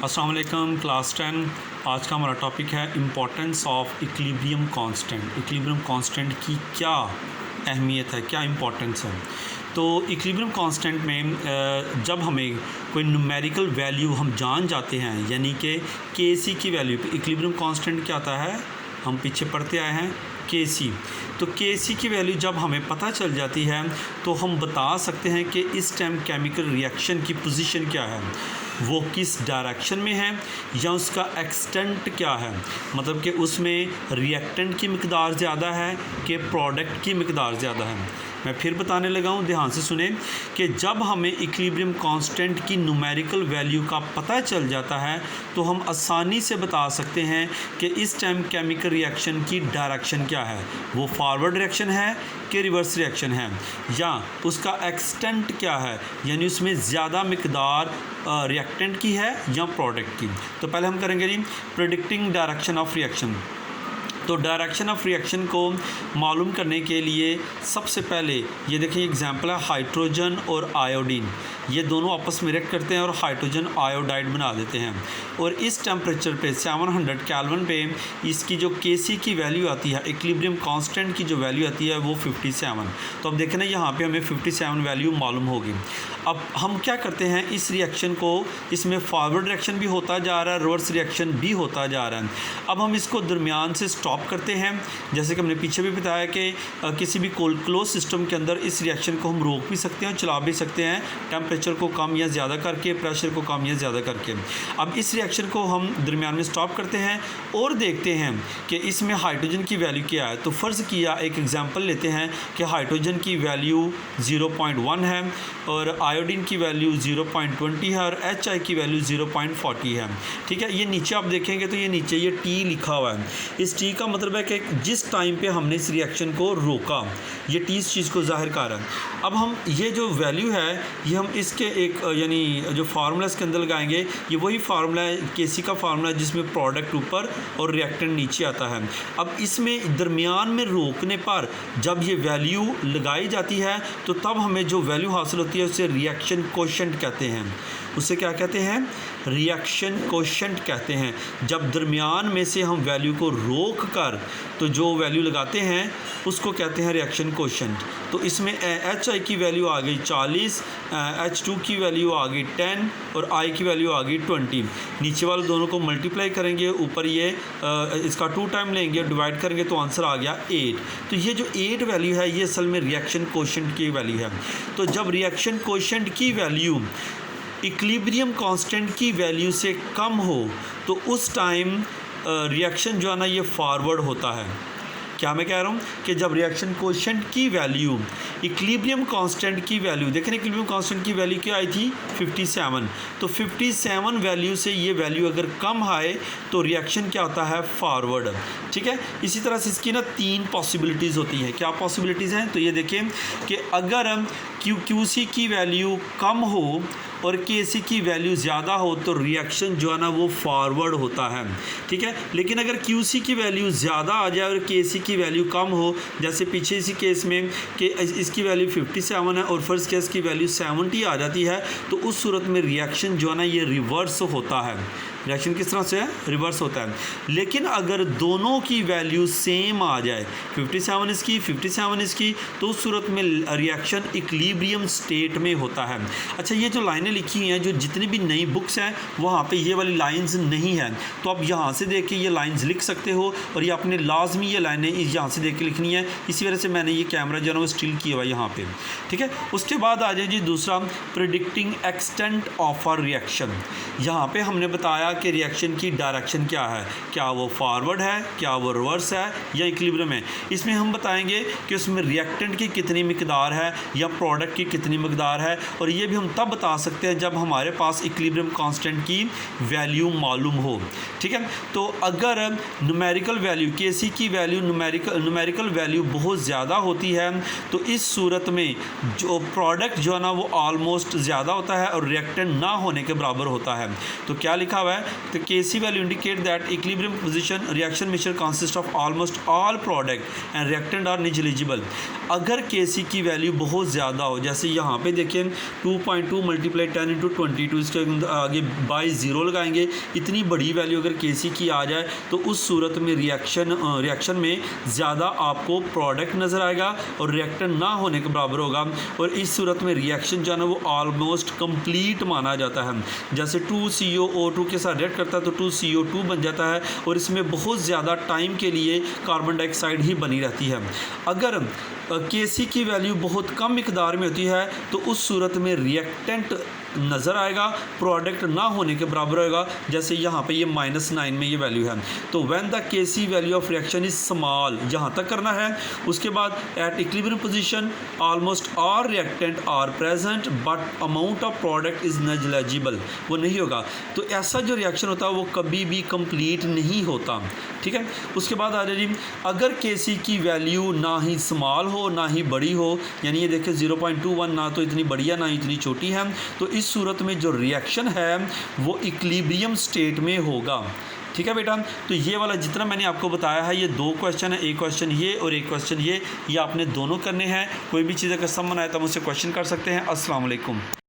अस्सलाम वालेकुम क्लास 10। आज का हमारा टॉपिक है importance of equilibrium constant. Equilibrium constant की क्या अहमियत है, क्या इम्पोर्टेंस है। तो इक्विलिब्रियम कांस्टेंट में जब हमें कोई न्यूमेरिकल वैल्यू हम जान जाते हैं, यानी कि के की वैल्यू, इक्विलिब्रियम कांस्टेंट क्या आता है, हम पीछे पढ़ते आए हैं के तो के की वैल्यू जब हमें पता चल जाती है तो हम बता सकते हैं कि इस टाइम केमिकल रिएक्शन की पोजीशन क्या है, वो किस डायरेक्शन में है या उसका एक्सटेंट क्या है, मतलब कि उसमें रिएक्टेंट की मिकदार ज़्यादा है कि प्रोडक्ट की मिकदार ज़्यादा है। मैं फिर बताने लगा हूँ, ध्यान से सुने कि जब हमें इक्विलिब्रियम कांस्टेंट की न्यूमेरिकल वैल्यू का पता चल जाता है तो हम आसानी से बता सकते हैं कि इस टाइम केमिकल रिएक्शन की डायरेक्शन क्या है, वो फॉरवर्ड रिएक्शन है कि रिवर्स रिएक्शन है, या उसका एक्सटेंट क्या है, यानी उसमें ज़्यादा मिकदार रिएक्टेंट की है या प्रोडक्ट की। तो पहले हम करेंगे जी प्रेडिक्टिंग डायरेक्शन ऑफ रिएक्शन। तो डायरेक्शन ऑफ रिएक्शन को मालूम करने के लिए सबसे पहले ये देखिए एग्जांपल है हाइड्रोजन और आयोडीन, ये दोनों आपस में रिएक्ट करते हैं और हाइड्रोजन आयोडाइड बना देते हैं। और इस टेम्परेचर पे 700 केल्विन पे इसकी जो के की वैल्यू आती है, इक्विलिब्रियम कांस्टेंट की जो वैल्यू आती है वो 57। तो अब देखें ना, यहाँ पे हमें 57 वैल्यू मालूम होगी। अब हम क्या करते हैं, इस रिएक्शन को, इसमें फॉरवर्ड रिएक्शन भी होता जा रहा है, रिवर्स रिएक्शन भी होता जा रहा है। अब हम इसको दरमियान से स्टॉप करते हैं, जैसे कि हमने पीछे भी बताया कि किसी भी क्लोज सिस्टम के अंदर इस रिएक्शन को हम रोक भी सकते हैं, चला भी सकते हैं, टेम्परेचर को कम या ज़्यादा करके, प्रेशर को कम या ज़्यादा करके। अब इस रिएक्शन को हम दरमियान में स्टॉप करते हैं और देखते हैं कि इसमें हाइड्रोजन की वैल्यू क्या है। तो फ़र्ज़ किया, एक एग्जांपल लेते हैं कि हाइड्रोजन की वैल्यू 0.1 है और आयोडीन की वैल्यू 0.20 है और HI की वैल्यू 0.40 है। ठीक है, ये नीचे आप देखेंगे तो ये नीचे ये T लिखा हुआ है। इस T का मतलब है कि जिस टाइम पे हमने इस रिएक्शन को रोका, ये T इस चीज़ को ज़ाहिर कर रहा है। अब हम ये जो वैल्यू है ये हम इसके एक यानी जो फार्मूला इसके अंदर लगाएंगे, ये वही फार्मूला है, के का फार्मूला है जिसमें प्रोडक्ट ऊपर और रिएक्टेंट नीचे आता है। अब इसमें दरमियान में रोकने पर जब ये वैल्यू लगाई जाती है तो तब हमें जो वैल्यू हासिल होती है उसे रिएक्शन कोशेंट कहते हैं। उसे क्या कहते हैं? रिएक्शन कोशेंट कहते हैं। जब दरमियान में से हम वैल्यू को रोक कर तो जो वैल्यू लगाते हैं उसको कहते हैं रिएक्शन कोशेंट। तो इसमें HI की वैल्यू आ गई 40, H2 की वैल्यू आ गई 10 और I की वैल्यू आ गई 20। नीचे वाले दोनों को मल्टीप्लाई करेंगे, ऊपर ये इसका 2 टाइम लेंगे, डिवाइड करेंगे तो आंसर आ गया 8। तो ये जो 8 वैल्यू है ये असल में रिएक्शन कोशेंट की वैल्यू है। तो जब रिएक्शन कोशेंट की वैल्यू इक्विलिब्रियम कांस्टेंट की वैल्यू से कम हो तो उस टाइम रिएक्शन जो है ना ये फॉरवर्ड होता है। क्या मैं कह रहा हूँ कि जब रिएक्शन कोशेंट की वैल्यू इक्विलिब्रियम कांस्टेंट की वैल्यू, देखें इक्विलिब्रियम कांस्टेंट की वैल्यू क्या आई थी 57, तो 57 वैल्यू से ये वैल्यू अगर कम आए तो रिएक्शन क्या होता है? फॉरवर्ड। ठीक है, इसी तरह से इसकी ना 3 पॉसिबिलिटीज़ होती हैं। क्या पॉसिबिलिटीज़ हैं? तो ये देखें कि अगर QC की वैल्यू कम हो और के की वैल्यू ज़्यादा हो तो रिएक्शन जो है ना वो फॉरवर्ड होता है। ठीक है, लेकिन अगर QC की वैल्यू ज़्यादा आ जाए और के की वैल्यू कम हो, जैसे पीछे इसी केस में कि इसकी वैल्यू 57 है और फर्स्ट केस की वैल्यू 70 आ जाती है, तो उस सूरत में रिएक्शन जो है ना ये रिवर्स होता है। रिएक्शन किस तरह से है? रिवर्स होता है। लेकिन अगर दोनों की वैल्यू सेम आ जाए, 57 इसकी 57 इसकी, तो उस सूरत में रिएक्शन इक्विलिब्रियम स्टेट में होता है। अच्छा, ये जो लाइनें लिखी हुई हैं, जो जितनी भी नई बुक्स हैं वहाँ पे ये वाली लाइंस नहीं हैं, तो आप यहाँ से देख के ये लाइंस लिख सकते हो और ये आपने लाजमी ये लाइनें यहाँ से देख के लिखनी है। इसी वजह से मैंने ये कैमरा जो है वो स्टिल किया हुआ है यहाँ पे। ठीक है, उसके बाद आ जाए जी दूसरा, predicting extent of a reaction. यहाँ पे हमने बताया कि रिएक्शन की डायरेक्शन क्या है, क्या वो फॉरवर्ड है, क्या वो रिवर्स है या इक्विलिब्रियम है। इसमें हम बताएंगे कि उसमें रिएक्टेंट की कितनी मिकदार है या प्रोडक्ट की कितनी मिकदार है, और ये भी हम तब बता सकते हैं जब हमारे पास इक्विलिब्रियम कांस्टेंट की वैल्यू मालूम हो। ठीक है, तो अगर न्यूमेरिकल वैल्यू के की वैल्यू न्यूमेरिकल वैल्यू बहुत ज़्यादा होती है तो इस सूरत में जो प्रोडक्ट जो है ना वो ऑलमोस्ट ज़्यादा होता है और रिएक्टेंट ना होने के बराबर होता है। तो क्या लिखा हुआ है तो K value indicate that equilibrium position reaction mixture consist of almost all product and reactant are negligible. अगर के की वैल्यू बहुत ज़्यादा हो, जैसे यहाँ पे देखें 2.2 मल्टीप्लाई 10 इंटू 22, इसके आगे बाई ज़ीरो लगाएंगे, इतनी बड़ी वैल्यू अगर के की आ जाए तो उस सूरत में रिएक्शन में ज़्यादा आपको प्रोडक्ट नज़र आएगा और रिएक्टेंट ना होने के बराबर होगा, और इस सूरत में रिएक्शन जो है ना वो ऑलमोस्ट कंप्लीट माना जाता है। जैसे 2CO2 के साथ रिएक्ट करता है तो 2CO2 बन जाता है और इसमें बहुत ज़्यादा टाइम के लिए कार्बन डाइऑक्साइड ही बनी रहती है। अगर के की वैल्यू बहुत कम मिकदार में होती है तो उस सूरत में रिएक्टेंट नज़र आएगा, प्रोडक्ट ना होने के बराबर होगा। जैसे यहाँ पे ये -9 में ये वैल्यू है, तो when the K value of reaction is small, यहाँ तक करना है। उसके बाद at equilibrium position almost all reactant are present but amount of product is negligible, वो नहीं होगा। तो ऐसा जो रिएक्शन होता है वो कभी भी कंप्लीट नहीं होता, ठीक है। उसके बाद आ जाइए, अगर के की वैल्यू ना ही स्मॉल हो ना ही बड़ी हो, यानी ये देखिए 0.21 ना तो इतनी बड़ी है ना इतनी छोटी है, तो इस सूरत में जो रिएक्शन है वो इक्विलिब्रियम स्टेट में होगा, ठीक है बेटा। तो ये वाला जितना मैंने आपको बताया है, ये 2 क्वेश्चन है, एक क्वेश्चन ये और एक क्वेश्चन ये आपने दोनों करने हैं। कोई भी चीज़ अगर समझ आए तो मुझसे क्वेश्चन कर सकते हैं। अस्सलाम वालेकुम।